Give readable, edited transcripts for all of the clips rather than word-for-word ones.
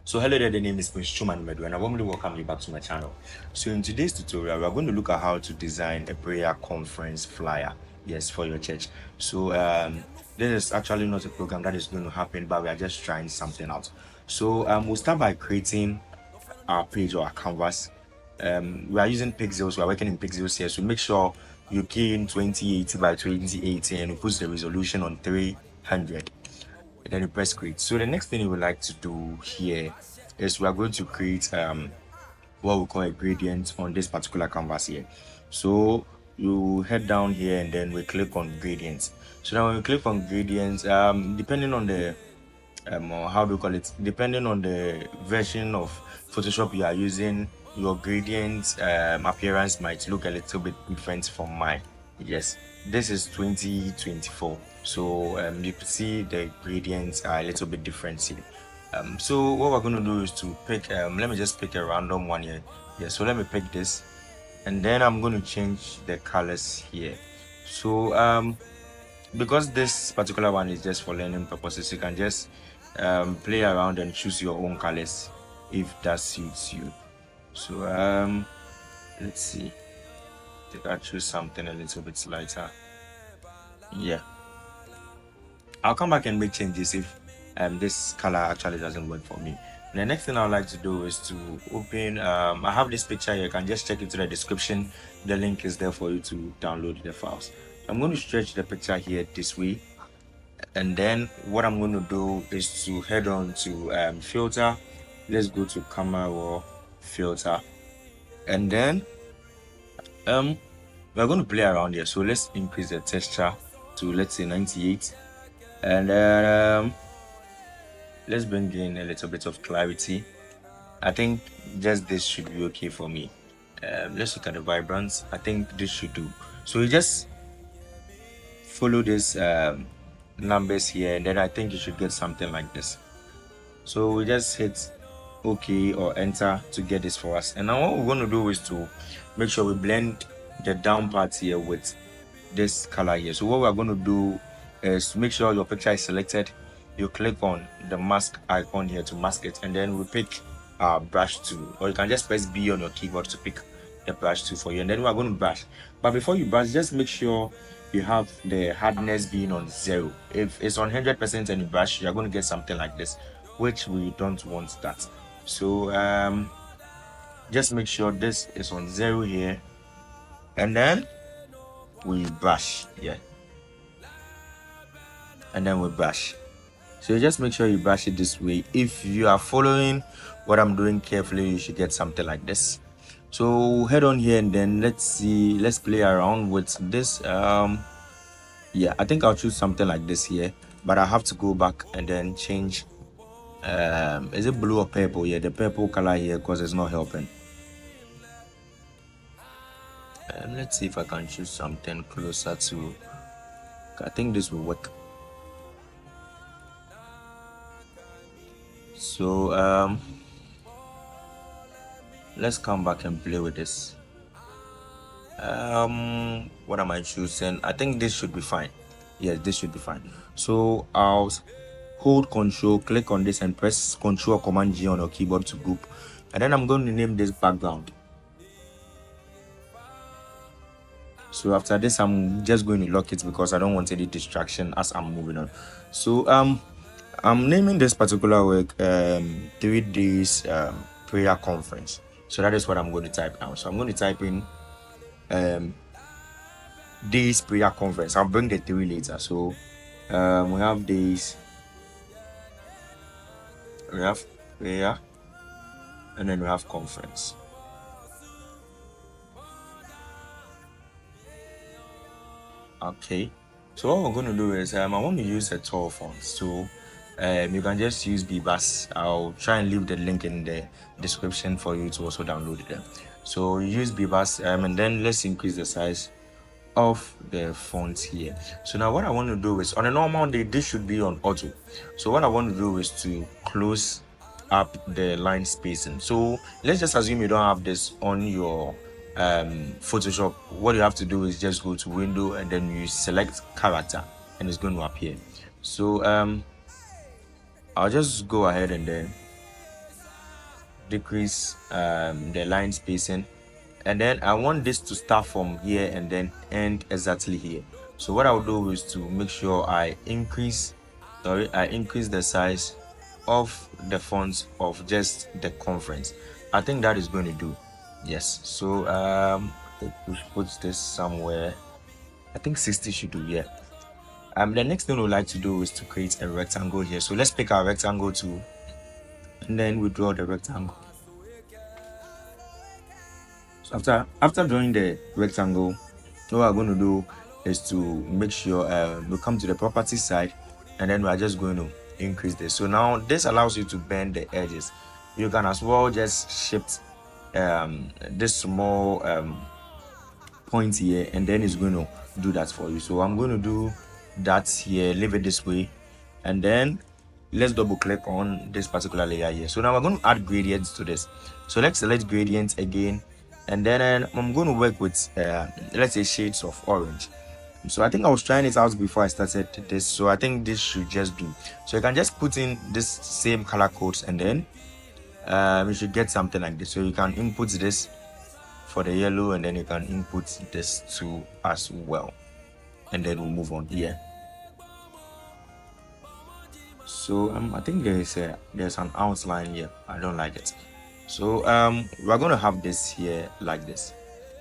So hello there, the name is Prince Chuman Medu and I warmly welcome you back to my channel. So in today's tutorial, we are going to look at how to design a prayer conference flyer, yes, for your church. So this is actually not a program that is going to happen, but we are just trying something out. So we'll start by creating our page or our canvas. We are using pixels, we are working in pixels here, so make sure you key in 2080 by 2080 and you put the resolution on 300. And then you press create. So the next thing you would like to do here is we are going to create what we call a gradient on this particular canvas here. So you head down here and then we click on gradients. So now when we click on gradients, depending on the or how do you call it, depending on the version of Photoshop you are using, your gradient appearance might look a little bit different from mine. Yes, this is 2024, so you can see the gradients are a little bit different here. So what we're going to do is to pick let me just pick a random one here. Yeah, so let me pick this and then I'm going to change the colors here. So because this particular one is just for learning purposes, you can just play around and choose your own colors if that suits you. So let's see, I think I choose something a little bit lighter. Yeah, I'll come back and make changes if this color actually doesn't work for me. The next thing I'd like to do is to open I have this picture here. You can just check into the description, the link is there for you to download the files. I'm going to stretch the picture here this way, and then what I'm going to do is to head on to filter. Let's go to camera raw filter, and then we're going to play around here. So let's increase the texture to, let's say, 98, and then let's bring in a little bit of clarity. I think just this should be okay for me. Let's look at the vibrance. I think this should do. So you just follow this numbers here, and then I think you should get something like this. So we just hit OK or enter to get this for us. And now what we're going to do is to make sure we blend the down part here with this color here. So what we're going to do is to make sure your picture is selected. You click on the mask icon here to mask it, and then we pick our brush tool, or you can just press B on your keyboard to pick the brush tool for you, and then we're going to brush. But before you brush, just make sure you have the hardness being on 0. If it's on 100% and you brush, you're going to get something like this, which we don't want that. So just make sure this is on 0 here, and then we brush, yeah, and then we brush. So just make sure you brush it this way. If you are following what I'm doing carefully, you should get something like this. So head on here and then let's see, let's play around with this. Yeah, I think I'll choose something like this here, but I have to go back and then change. Is it blue or purple? Yeah, the purple color here, because it's not helping. Let's see if I can choose something closer to, I think this will work. So let's come back and play with this. What am I choosing? I think this should be fine. Yes, this should be fine. So I'll hold Control, click on this and press Control Command G on your keyboard to group, and then I'm going to name this background. So after this, I'm just going to lock it because I don't want any distraction as I'm moving on. So I'm naming this particular work 3 days prayer conference. So that is what I'm going to type now. So I'm going to type in days prayer conference. I'll bring the 3 later. So we have days, we have prayer, and then we have conference. Okay, so what we're going to do is I want to use a tall font. So you can just use Bebas. I'll try and leave the link in the description for you to also download it. So use Bebas, and then let's increase the size of the font here. So now what I want to do is, on a normal day, this should be on auto. So what I want to do is to close up the line spacing. So let's just assume you don't have this on your Photoshop. What you have to do is just go to window and then you select character and it's going to appear. So I'll just go ahead and then decrease the line spacing, and then I want this to start from here and then end exactly here. So what I'll do is to make sure I increase the size of the fonts of just the conference. I think that is going to do. Yes. So we should put this somewhere. I think 60 should do. Yeah. The next thing we'd like to do is to create a rectangle here. So let's pick our rectangle tool, and then we draw the rectangle. So after drawing the rectangle, what we're going to do is to make sure we come to the property side, and then we're just going to increase this. So now this allows you to bend the edges. You can as well just shift this small point here, and then it's going to do that for you. So I'm going to do that here, leave it this way, and then let's double click on this particular layer here. So now we're going to add gradients to this. So let's select gradients again, and then I'm going to work with let's say shades of orange. So I think I was trying it out before I started this, so I think this should just do. So you can just put in this same color codes, and then you should get something like this. So you can input this for the yellow, and then you can input this too as well, and then we'll move on here. So I think there's an outline here. I don't like it. So we're going to have this here like this.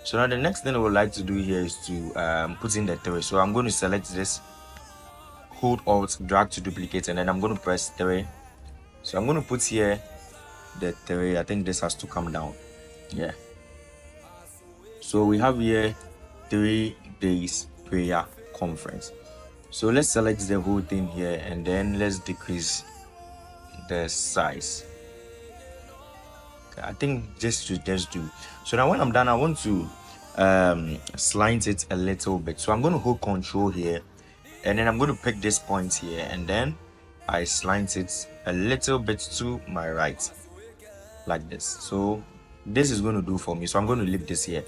So now the next thing I would like to do here is to put in the 3. So I'm going to select this, hold Alt, drag to duplicate, and then I'm going to press 3. So I'm going to put here the 3. I think this has to come down. Yeah. So we have here 3 days prayer conference. So let's select the whole thing here, and then let's decrease the size. I think this should just do. So now when I'm done, I want to slant it a little bit. So I'm going to hold Control here, and then I'm going to pick this point here, and then I slant it a little bit to my right, like this. So this is going to do for me. So I'm going to leave this here.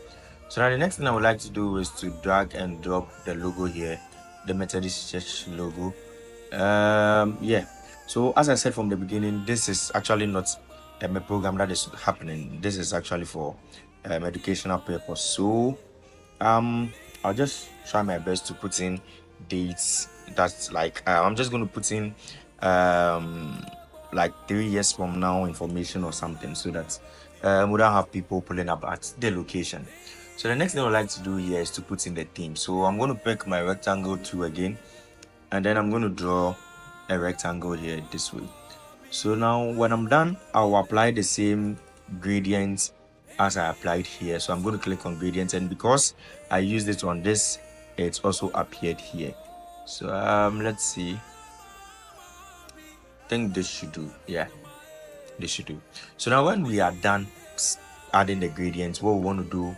So now the next thing I would like to do is to drag and drop the logo here, the Methodist Church logo. Yeah. So as I said from the beginning, this is actually not a program that is happening. This is actually for educational purpose. So I'll just try my best to put in dates. That's like I'm just going to put in like 3 years from now information or something, so that we don't have people pulling up at the location. So the next thing I'd like to do here is to put in the theme. So I'm going to pick my rectangle tool again, and then I'm going to draw a rectangle here this way. So now when I'm done, I'll apply the same gradient as I applied here. So I'm going to click on gradient, and because I used it on this, it's also appeared here. So let's see. I think this should do. Yeah, this should do. So now when we are done adding the gradients, what we want to do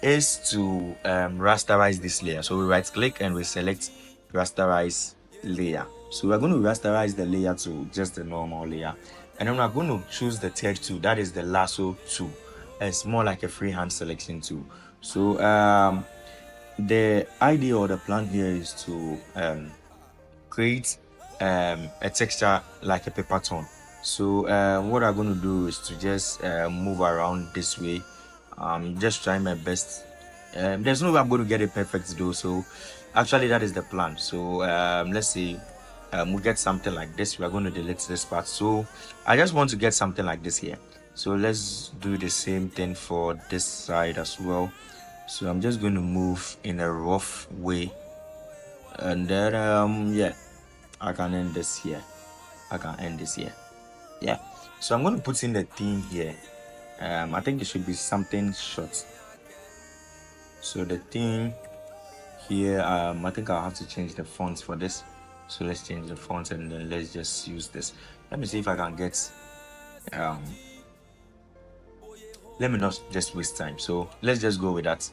is to rasterize this layer. So we right click and we select rasterize layer. So we're going to rasterize the layer to just a normal layer, and then we're going to choose the third tool, that is the lasso tool. It's more like a freehand selection tool. So the idea or the plan here is to create a texture like a paper tone. So what I'm going to do is to just move around this way. Just trying my best. There's no way I'm going to get it perfect though, so actually that is the plan. So let's see, we'll get something like this. We are going to delete this part, so I just want to get something like this here. So let's do the same thing for this side as well. So I'm just going to move in a rough way, and then yeah, I can end this here. Yeah. So I'm going to put in the theme here. I think it should be something short. So the theme here, I think I'll have to change the fonts for this. So let's change the fonts, and then let's just use this. Let me see if I can get let me not just waste time. So let's just go with that.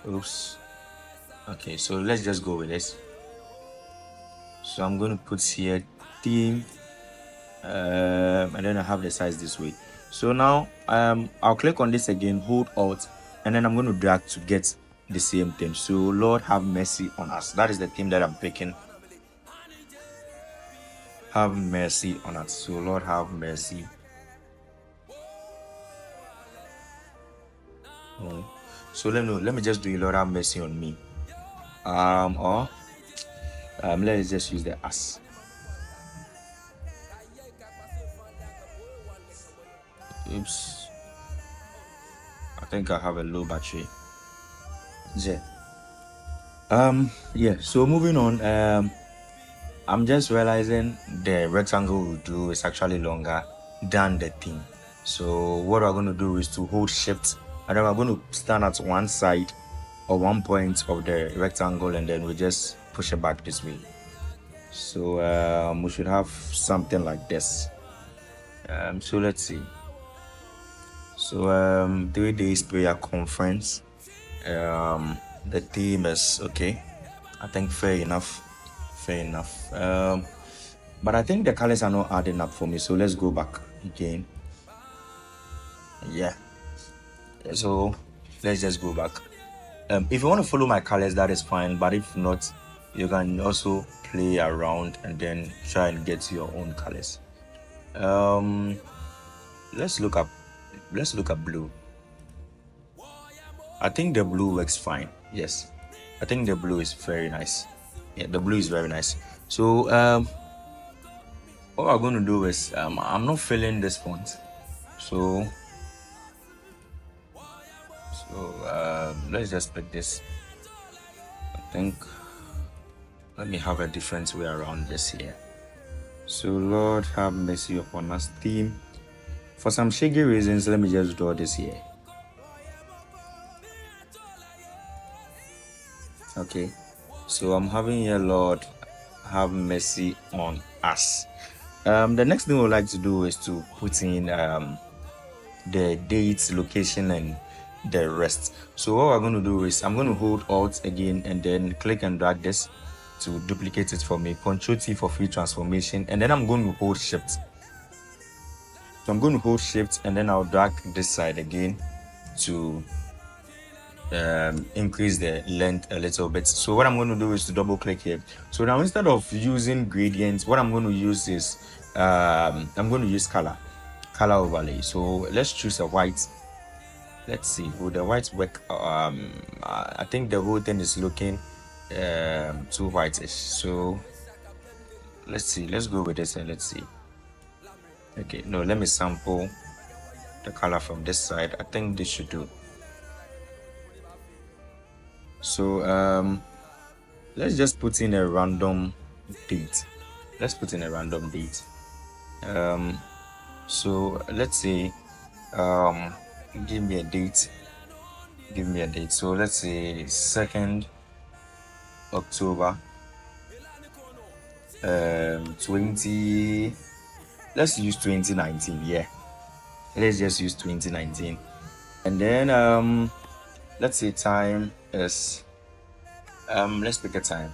Oops. Okay, so let's just go with this. So I'm going to put here theme, and then I have the size this way. So now I'll click on this again, hold Alt, and then I'm going to drag to get the same theme. So Lord have mercy on us. That is the theme that I'm picking. Have mercy on us. So Lord have mercy So let me just do Lord have mercy on me. Or let's just use the as. Oops. I think I have a low battery. Yeah. Yeah, so moving on. I'm just realizing the rectangle we do is actually longer than the theme. So what we're going to do is to hold shift, and then we're going to stand at one side or one point of the rectangle, and then we just push it back this way. So we should have something like this. So let's see. So 3 days prayer conference. The theme is okay. I think fair enough. Fair enough. But I think the colors are not adding up for me. So let's go back again. Yeah. So let's just go back. If you want to follow my colors, that is fine. But if not, you can also play around and then try and get your own colors. Let's look up blue. I think the blue works fine. Yes, I think the blue is very nice. Yeah, the blue is very nice. So what we're going to do is I'm not filling this font. So let's just pick this. I think let me have a different way around this here. So Lord have mercy upon us theme. For some shaggy reasons, let me just draw this here. Okay, so I'm having here, Lord have mercy on us. The next thing we would like to do is to put in the dates, location, and the rest. So what we're going to do is I'm going to hold Alt again and then click and drag this to duplicate it for me. Control T for free transformation, and then I'm going to hold Shift. So I'm going to hold Shift and then I'll drag this side again to increase the length a little bit. So what I'm going to do is to double click here. So now instead of using gradients, what I'm going to use is I'm going to use color overlay. So let's choose a white. Let's see, will the white work? I think the whole thing is looking too whitish. So let's see, let's go with this and let's see. Okay, no, let me sample the color from this side. I think this should do. So let's just put in a random date. Let's put in a random date. So let's say give me a date. So let's say 2nd October 20. Let's use 2019. Yeah, let's just use 2019. And then let's say time is let's pick a time.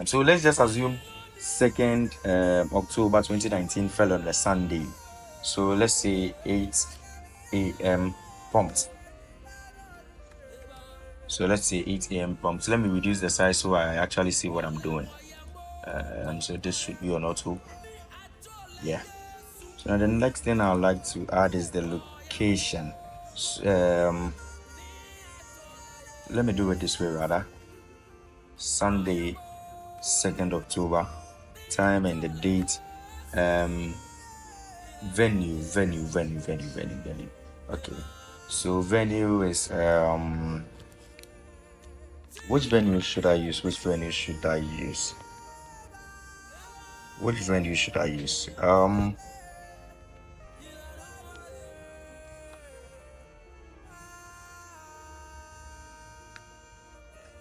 So let's just assume 2nd October 2019 fell on a Sunday. So let's say 8 a.m. prompt. So let's say 8 a.m. prompt. So let me reduce the size so I actually see what I'm doing. So this should be on auto. Yeah. So now the next thing I'd like to add is the location. Let me do it this way rather. Sunday, 2nd October, time and the date. Venue. Okay. So venue is which venue should I use?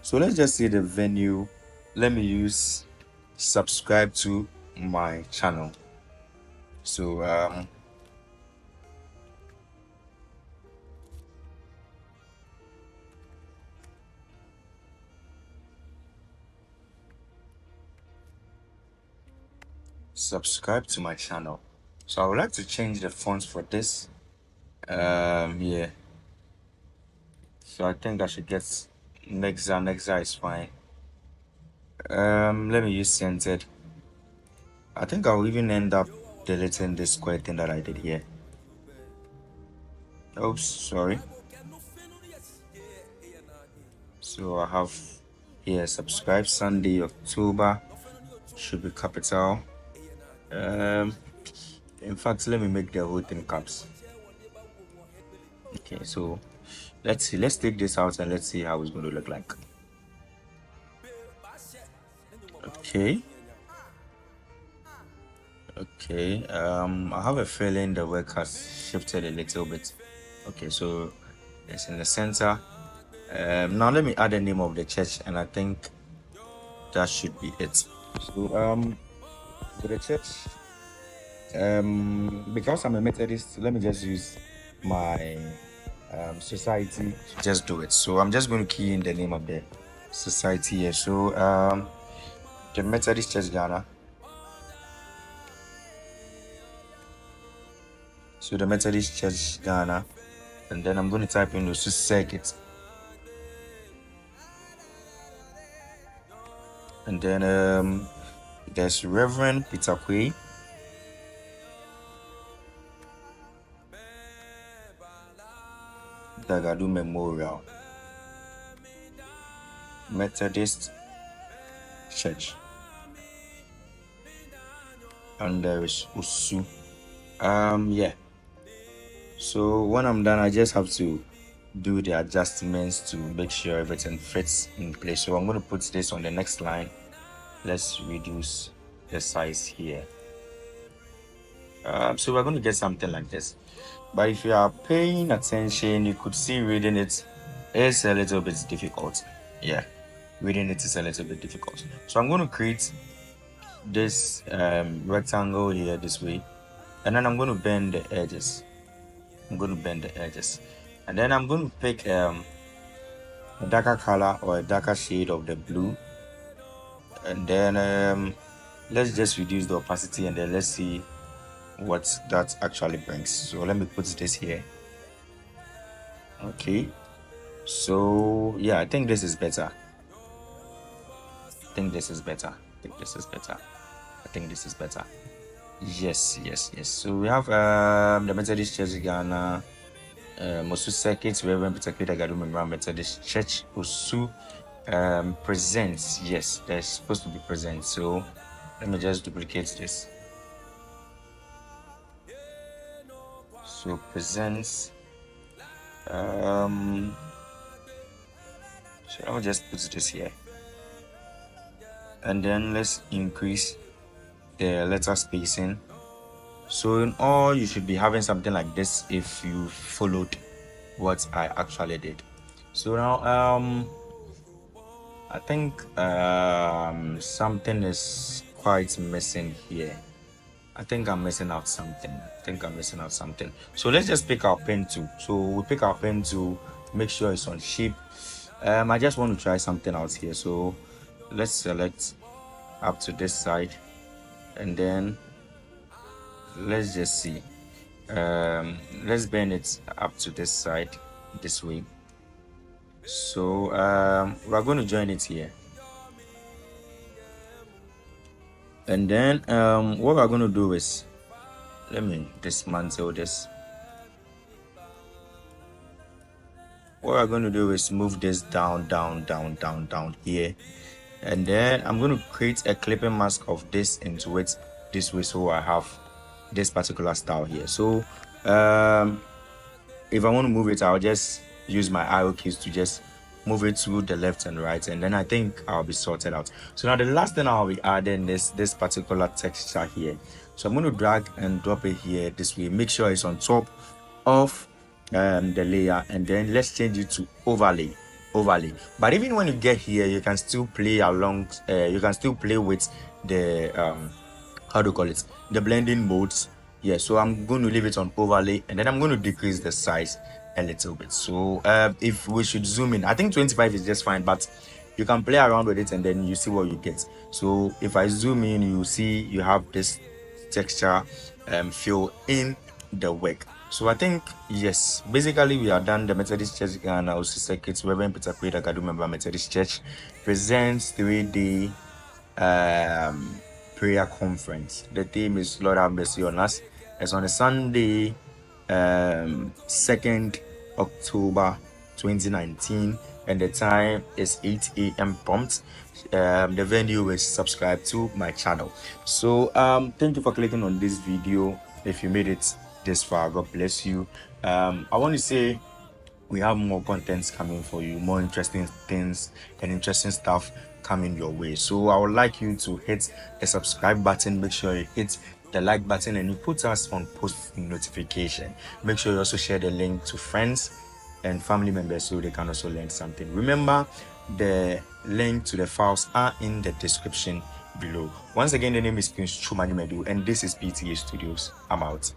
So let's just say the venue. Let me use subscribe to my channel. So subscribe to my channel. So I would like to change the fonts for this. Yeah. So I think I should get Nexa is fine. Let me use centered. I think I'll even end up deleting this square thing that I did here. Oops, sorry. So I have here subscribe Sunday, October, should be capital. In fact, let me make the whole thing caps. Okay, so let's see. Let's take this out and let's see how it's going to look like. Okay. Okay. I have a feeling the work has shifted a little bit. Okay, so it's in the center. Now let me add the name of the church, and I think that should be it. So for the church, because I'm a Methodist, let me just use my society to just do it. So I'm just going to key in the name of the society here. So the Methodist Church Ghana. So the Methodist Church Ghana, and then I'm going to type in Osu Circuit, and then there's Reverend Peter Quay. Dagadu Memorial Methodist Church, and there is Osu. Yeah. So when I'm done, I just have to do the adjustments to make sure everything fits in place. So I'm going to put this on the next line. Let's reduce the size here. So we're going to get something like this. But if you are paying attention, you could see reading it is a little bit difficult. Yeah, reading it is a little bit difficult. So I'm going to create this rectangle here this way, and then I'm going to bend the edges. I'm going to bend the edges, and then I'm going to pick a darker color or a darker shade of the blue, and then let's just reduce the opacity, and then let's see what that actually brings. So let me put this here. Okay, so yeah, I think this is better. I think this is better. I think this is better. I think this is better. Yes. So we have the Methodist Church Ghana, Osu Circuit, Reverend Peter Quay Dagadu Memorial Methodist Church, Osu presents. Yes, they're supposed to be present. So let me just duplicate this. So presents. So I'll just put this here, and then let's increase the letter spacing. So in all, you should be having something like this if you followed what I actually did. So now I think something is quite missing here. I think I'm missing out something. So let's just pick our pen tool. So we pick our pen tool, make sure it's on shape. I just want to try something out here. So let's select up to this side, and then let's just see. Let's bend it up to this side this way. So we're going to join it here, and then what we're going to do is, let me dismantle this. What we're going to do is move this down here, and then I'm going to create a clipping mask of this into it this way, so I have this particular style here. So if I want to move it, I'll just use my arrow keys to just move it to the left and right, and then I think I'll be sorted out. So now the last thing I'll be adding is this particular texture here. So I'm going to drag and drop it here this way, make sure it's on top of the layer, and then let's change it to overlay. But even when you get here, you can still play along, you can still play with the how do you call it, the blending modes. Yeah, so I'm going to leave it on overlay, and then I'm going to decrease the size a little bit. So if we should zoom in, I think 25 is just fine, but you can play around with it and then you see what you get. So if I zoom in, you see you have this texture feel in the work. So I think, yes, basically we are done. The Methodist Church Ghana Osu Circuit, Reverend Peter Quay Dagadu Memorial Methodist Church presents 3-day prayer conference. The theme is Lord have mercy on us. It's on a Sunday, 2nd October 2019, and the time is 8 a.m. prompt. The venue is subscribe to my channel. So thank you for clicking on this video. If you made it this far, God bless you. I want to say we have more contents coming for you, more interesting things and interesting stuff coming your way. So I would like you to hit the subscribe button, make sure you hit the like button, and you put us on post notification. Make sure you also share the link to friends and family members so they can also learn something. Remember, the link to the files are in the description below. Once again, the name is Prince Chumani Medu, and this is PTA Studios. I'm out.